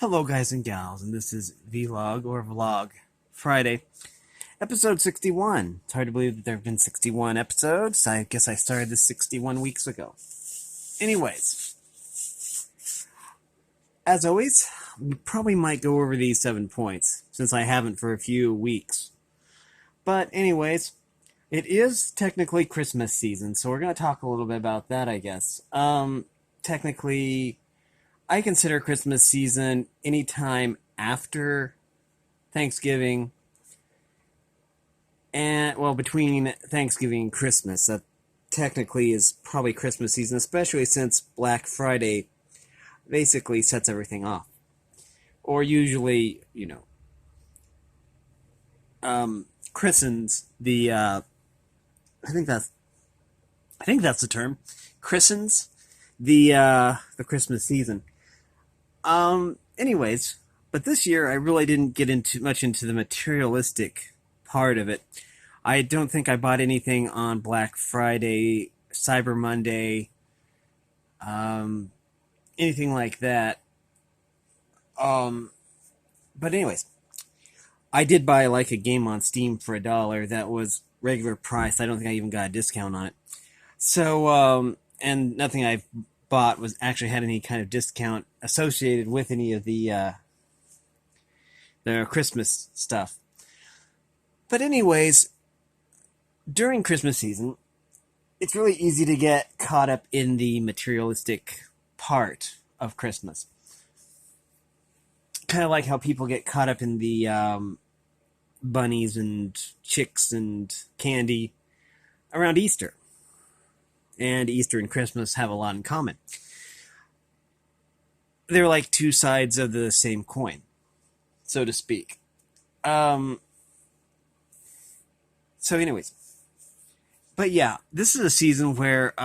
Hello, guys and gals, and this is Vlog or Vlog Friday, episode 61. It's hard to believe that there have been 61 episodes. I guess I started this 61 weeks ago. Anyways, as always, we probably might go over these 7 points, since I haven't for a few weeks. But anyways, it is technically Christmas season, so we're going to talk a little bit about that, I guess. Technically, I consider Christmas season anytime after Thanksgiving and, well, between Thanksgiving and Christmas. That technically is probably Christmas season, especially since Black Friday basically sets everything off. Or usually, christens the, I think that's the term, christens the Christmas season. Anyways, but this year I really didn't get much into the materialistic part of it. I don't think I bought anything on Black Friday, Cyber Monday, anything like that. But anyways, I did buy like a game on Steam for $1 that was regular price. I don't think I even got a discount on it. So, and nothing I've bought was actually had any kind of discount associated with any of the Christmas stuff. But anyways, during Christmas season, it's really easy to get caught up in the materialistic part of Christmas. Kind of like how people get caught up in the bunnies and chicks and candy around Easter. And Easter and Christmas have a lot in common. They're like two sides of the same coin, so to speak. So anyways. But yeah, this is a season where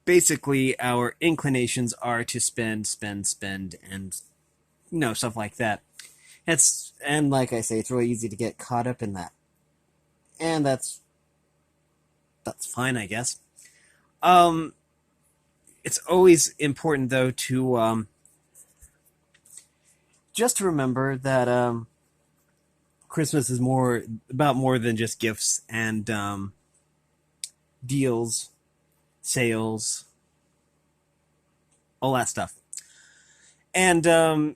basically our inclinations are to spend, and stuff like that. And like I say, it's really easy to get caught up in that. And that's fine, I guess. It's always important, though, to just to remember that Christmas is more than just gifts and deals, sales, all that stuff. And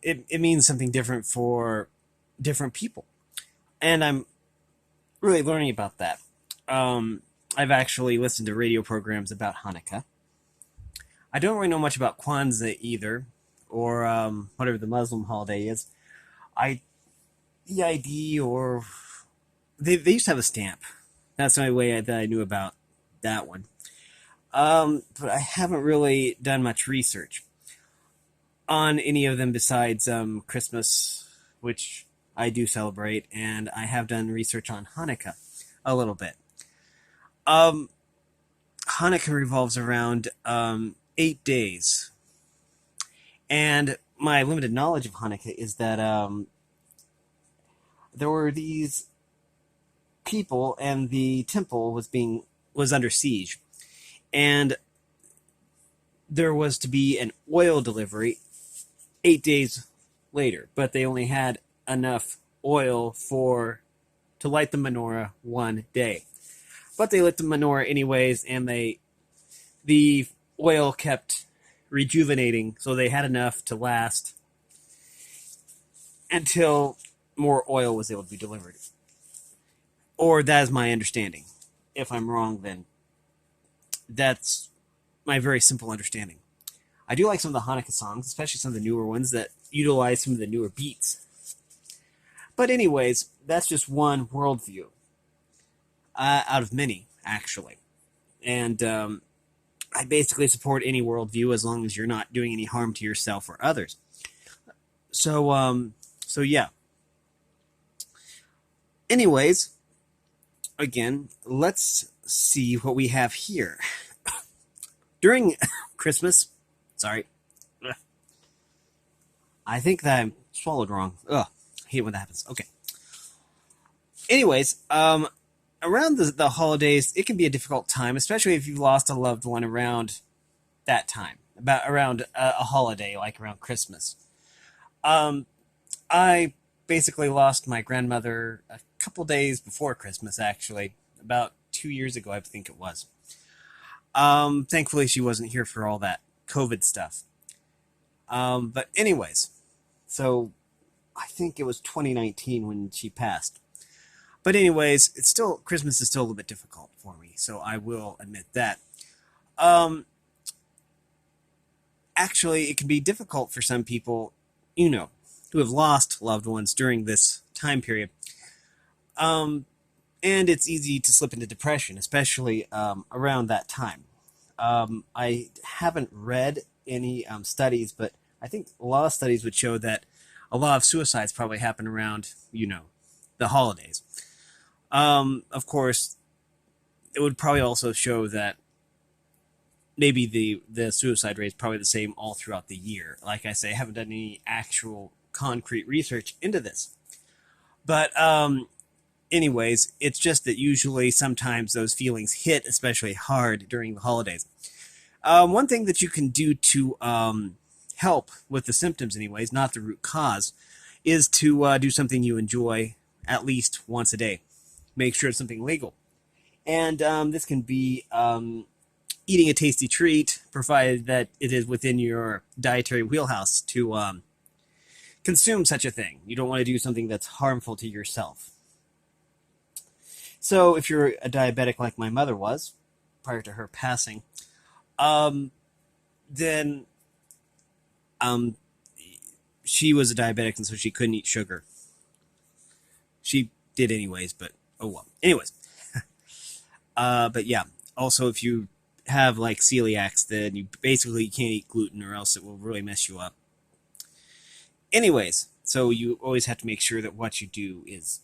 it means something different for different people. And I'm really learning about that. I've actually listened to radio programs about Hanukkah. I don't really know much about Kwanzaa either, or whatever the Muslim holiday is. EID, or they used to have a stamp. That's the only way that I knew about that one. But I haven't really done much research on any of them besides Christmas, which I do celebrate, and I have done research on Hanukkah a little bit. Hanukkah revolves around 8 days. And my limited knowledge of Hanukkah is that there were these people, and the temple was under siege. And there was to be an oil delivery 8 days later, but they only had enough oil to light the menorah one day. But they lit the menorah anyways, and the oil kept rejuvenating, so they had enough to last until more oil was able to be delivered. Or that is my understanding. If I'm wrong, then that's my very simple understanding. I do like some of the Hanukkah songs, especially some of the newer ones that utilize some of the newer beats. But anyways, that's just one worldview. Out of many, actually. And I basically support any worldview as long as you're not doing any harm to yourself or others. So yeah. Anyways, again, let's see what we have here. During Christmas, sorry. I think that I swallowed wrong. Ugh, I hate when that happens. Okay. Anyways, around the holidays, it can be a difficult time, especially if you've lost a loved one around that time, around a holiday like around Christmas. Um, I basically lost my grandmother a couple days before Christmas, actually, about 2 years ago, I think it was. Thankfully, she wasn't here for all that COVID stuff. But anyways, so I think it was 2019 when she passed. But anyways, it's still Christmas is still a little bit difficult for me, so I will admit that. Um, Actually, it can be difficult for some people, you know, who have lost loved ones during this time period. Um, and it's easy to slip into depression, especially around that time. I haven't read any studies, but I think a lot of studies would show that a lot of suicides probably happen around, the holidays. Of course, it would probably also show that maybe the suicide rate is probably the same all throughout the year. Like I say, I haven't done any actual concrete research into this, but anyways, it's just that usually sometimes those feelings hit especially hard during the holidays. One thing that you can do to help with the symptoms, anyways, not the root cause, is to do something you enjoy at least once a day. Make sure it's something legal. And this can be eating a tasty treat, provided that it is within your dietary wheelhouse to consume such a thing. You don't want to do something that's harmful to yourself. So, if you're a diabetic like my mother was prior to her passing, um, then um, she was a diabetic and so she couldn't eat sugar. She did anyways, but oh well. Anyways, but yeah. Also, if you have like celiacs, then you basically can't eat gluten or else it will really mess you up. Anyways, so you always have to make sure that what you do is,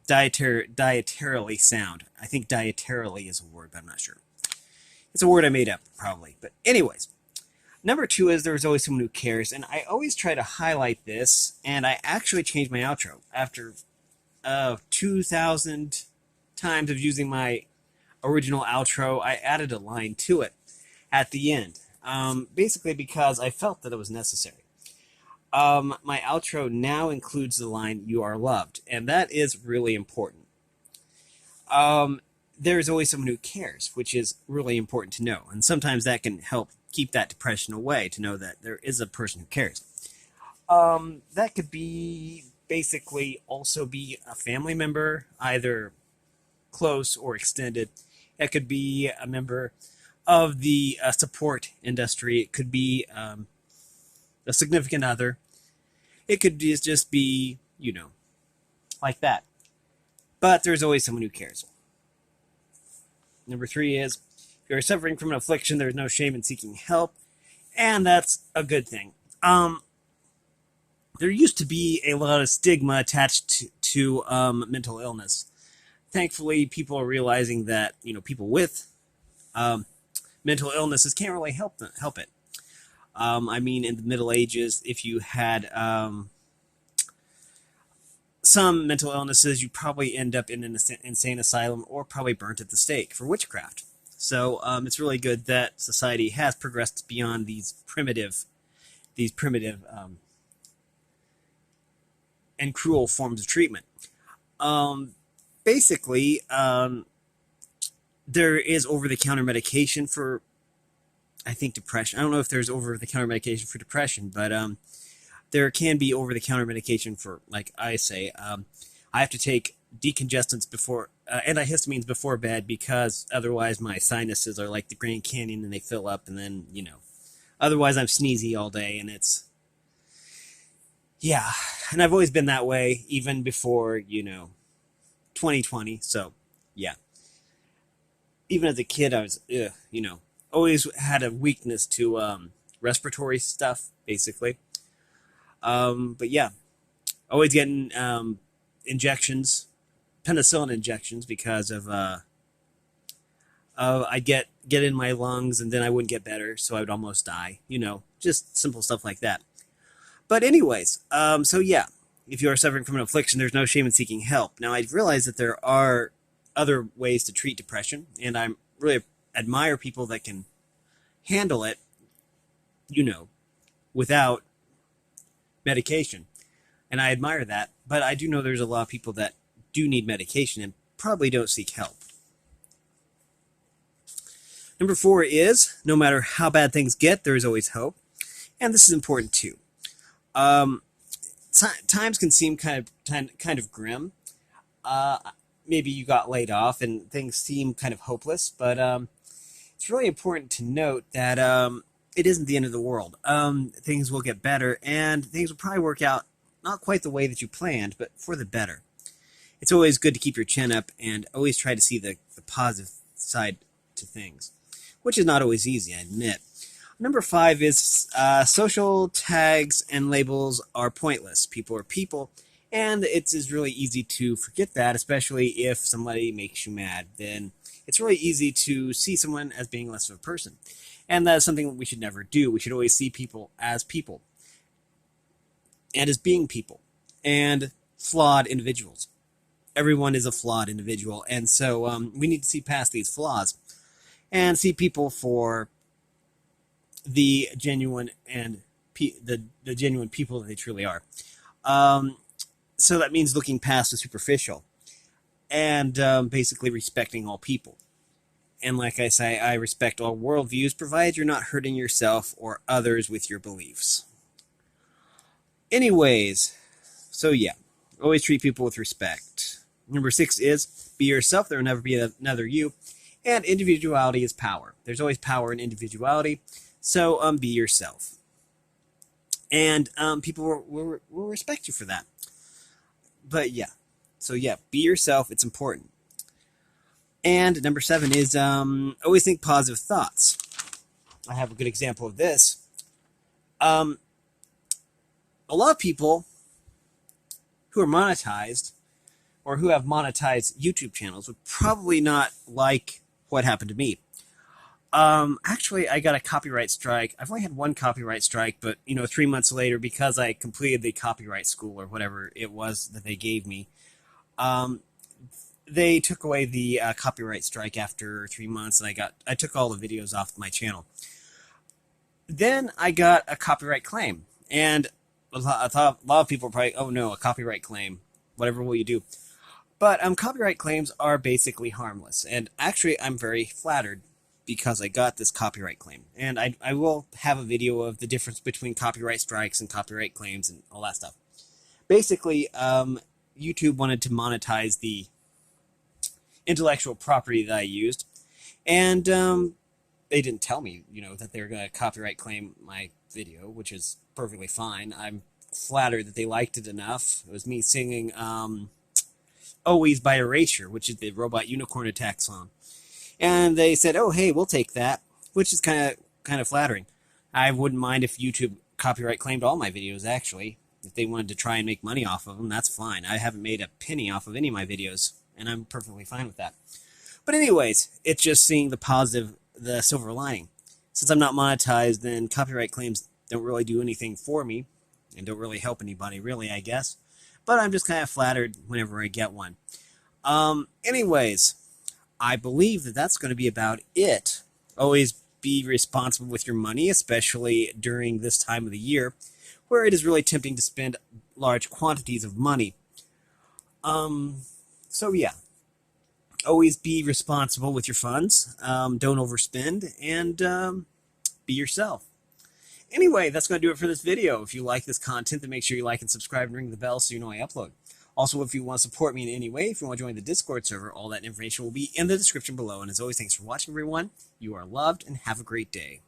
dietarily sound. I think dietarily is a word, but I'm not sure. It's a word I made up, probably. But anyways, number two is there's always someone who cares, and I always try to highlight this, and I actually changed my outro after 2,000 times of using my original outro. I added a line to it at the end, basically because I felt that it was necessary. My outro now includes the line "You are loved," and that is really important. Um, there's always someone who cares, which is really important to know, and sometimes that can help keep that depression away. To know that there is a person who cares. That could be basically also be a family member, either close or extended. It could be a member of the support industry. It could be a significant other. It could just be, like that. But there's always someone who cares. Number three is if you're suffering from an affliction, there's no shame in seeking help, and that's a good thing. There used to be a lot of stigma attached to mental illness. Thankfully, people are realizing that people with um, mental illnesses can't really help it. I mean, in the Middle Ages, if you had some mental illnesses, you'd probably end up in an insane asylum or probably burnt at the stake for witchcraft. So it's really good that society has progressed beyond these primitive and cruel forms of treatment. Um, Basically, there is over-the-counter medication for, I think, depression. I don't know if there's over-the-counter medication for depression, but there can be over-the-counter medication for, like I say, I have to take decongestants before antihistamines before bed because otherwise my sinuses are like the Grand Canyon and they fill up, and then otherwise I'm sneezy all day, and it's yeah, and I've always been that way even before 2020. So yeah, even as a kid, I was always had a weakness to respiratory stuff, basically. But yeah, always getting injections, penicillin injections, because of I get in my lungs and then I wouldn't get better, so I would almost die. Just simple stuff like that. But anyways, so yeah, if you are suffering from an affliction, there's no shame in seeking help. Now I realize that there are other ways to treat depression, and I really admire people that can handle it, without medication. And I admire that, but I do know there's a lot of people that do need medication and probably don't seek help. Number 4 is, no matter how bad things get, there is always hope. And this is important too. Times can seem kind of grim. Maybe you got laid off and things seem kind of hopeless, but it's really important to note that it isn't the end of the world. Things will get better, and things will probably work out not quite the way that you planned, but for the better. It's always good to keep your chin up and always try to see the positive side to things, which is not always easy, I admit. Number 5 is social tags and labels are pointless. People are people, and it is really easy to forget that, especially if somebody makes you mad. Then it's really easy to see someone as being less of a person. And that is something that we should never do. We should always see people and as being people and flawed individuals. Everyone is a flawed individual, and so we need to see past these flaws and see people for the genuine and the genuine people that they truly are. So that means looking past the superficial and basically respecting all people. And like I say, I respect all worldviews, provided you're not hurting yourself or others with your beliefs. Anyways, so yeah, always treat people with respect. Number 6 is, be yourself. There will never be another you. And individuality is power. There's always power in individuality. So be yourself. And people will respect you for that. But yeah, so yeah, be yourself. It's important. And number 7 is always think positive thoughts. I have a good example of this. A lot of people who are monetized or who have monetized YouTube channels would probably not like what happened to me. Actually, I got a copyright strike. I've only had one copyright strike, but 3 months later, because I completed the copyright school or whatever it was that they gave me, they took away the copyright strike after 3 months, and I took all the videos off my channel. Then I got a copyright claim, and a lot of people are probably, oh no, a copyright claim, whatever will you do? But copyright claims are basically harmless, and actually I'm very flattered because I got this copyright claim. And I will have a video of the difference between copyright strikes and copyright claims and all that stuff. Basically, YouTube wanted to monetize the intellectual property that I used, and they didn't tell me, that they were going to copyright claim my video, which is perfectly fine. I'm flattered that they liked it enough. It was me singing Always by Erasure, which is the Robot Unicorn Attack song. And they said, oh, hey, we'll take that, which is kind of flattering. I wouldn't mind if YouTube copyright claimed all my videos, actually. If they wanted to try and make money off of them, that's fine. I haven't made a penny off of any of my videos, and I'm perfectly fine with that. But anyways, it's just seeing the silver lining. Since I'm not monetized, then copyright claims don't really do anything for me, and don't really help anybody, really, I guess. But I'm just kind of flattered whenever I get one. Anyways, I believe that that's going to be about it. Always be responsible with your money, especially during this time of the year, where it is really tempting to spend large quantities of money. So yeah, always be responsible with your funds. Don't overspend, and be yourself. Anyway, that's going to do it for this video. If you like this content, then make sure you like and subscribe and ring the bell so you know I upload. Also, if you want to support me in any way, if you want to join the Discord server, all that information will be in the description below. And as always, thanks for watching, everyone. You are loved, and have a great day.